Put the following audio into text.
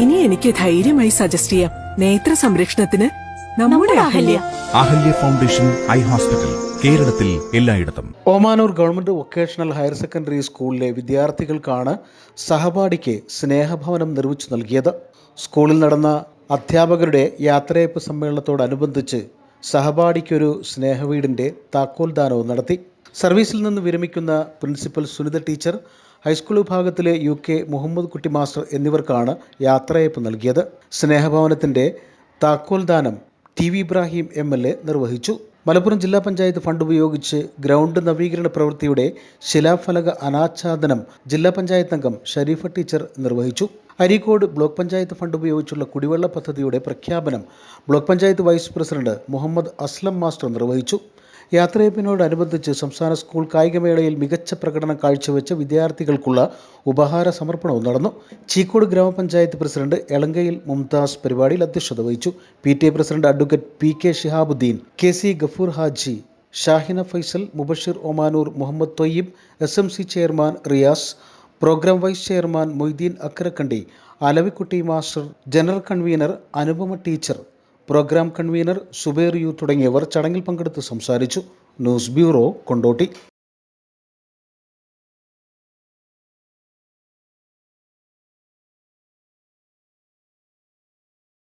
ഇനി എനിക്ക് ധൈര്യമായി സജസ്റ്റ് ചെയ്യാം. നേത്ര സംരക്ഷണത്തിന് നമ്മുടെ Ahalya. Ahalya foundation eye hospital, കേരളത്തിൽ എല്ലായിടത്തും. Omanoor government vocational higher secondary സ്കൂളിലെ വിദ്യാർത്ഥികൾക്കാണ് സഹപാഠിക്ക് സ്നേഹഭവനം നിർമ്മിച്ചു നൽകിയത്. സ്കൂളിൽ നടന്ന അധ്യാപകരുടെ യാത്രയയപ്പ് സമ്മേളനത്തോടനുബന്ധിച്ച് സഹപാഠിക്കൊരു സ്നേഹവീടിന്റെ താക്കോൽദാനവും നടത്തി. സർവീസിൽ നിന്ന് വിരമിക്കുന്ന പ്രിൻസിപ്പൽ സുനിത ടീച്ചർ, ഹൈസ്കൂൾ വിഭാഗത്തിലെ UK മുഹമ്മദ് കുട്ടി മാസ്റ്റർ എന്നിവർക്കാണ് യാത്രയയപ്പ് നൽകിയത്. സ്നേഹഭവനത്തിന്റെ താക്കോൽദാനം TV ഇബ്രാഹിം MLA നിർവഹിച്ചു. മലപ്പുറം ജില്ലാ പഞ്ചായത്ത് ഫണ്ട് ഉപയോഗിച്ച് ഗ്രൗണ്ട് നവീകരണ പ്രവൃത്തിയുടെ ശിലാഫലക അനാച്ഛാദനം ജില്ലാ പഞ്ചായത്ത് അംഗം ഷരീഫ ടീച്ചർ നിർവഹിച്ചു. അരീക്കോട് ബ്ലോക്ക് പഞ്ചായത്ത് ഫണ്ട് ഉപയോഗിച്ചുള്ള കുടിവെള്ള പദ്ധതിയുടെ പ്രഖ്യാപനം block panchayat vice president Muhammad Aslam master നിർവഹിച്ചു. യാത്രയപ്പിനോടനുബന്ധിച്ച് സംസ്ഥാന സ്കൂൾ കായികമേളയിൽ മികച്ച പ്രകടനം കാഴ്ചവെച്ച വിദ്യാർത്ഥികൾക്കുള്ള ഉപഹാര സമർപ്പണവും നടന്നു. ചീക്കോട് ഗ്രാമപഞ്ചായത്ത് പ്രസിഡന്റ് എളങ്കയിൽ മുംതാസ് പരിപാടിയിൽ അധ്യക്ഷത വഹിച്ചു. PTA president advocate PK Shihabuddeen, KC Gafoor Haji, Shahina Faisal, Mubashir Omanoor, Muhammad Thoyyib, SMC chairman Riyas, programme vice chairman Moideen Akkarakandi, Alavikutty master, general convener Anupama teacher, programme convener Subair U തുടങ്ങിയവർ ചടങ്ങിൽ പങ്കെടുത്ത് സംസാരിച്ചു. News bureau, Kondotty.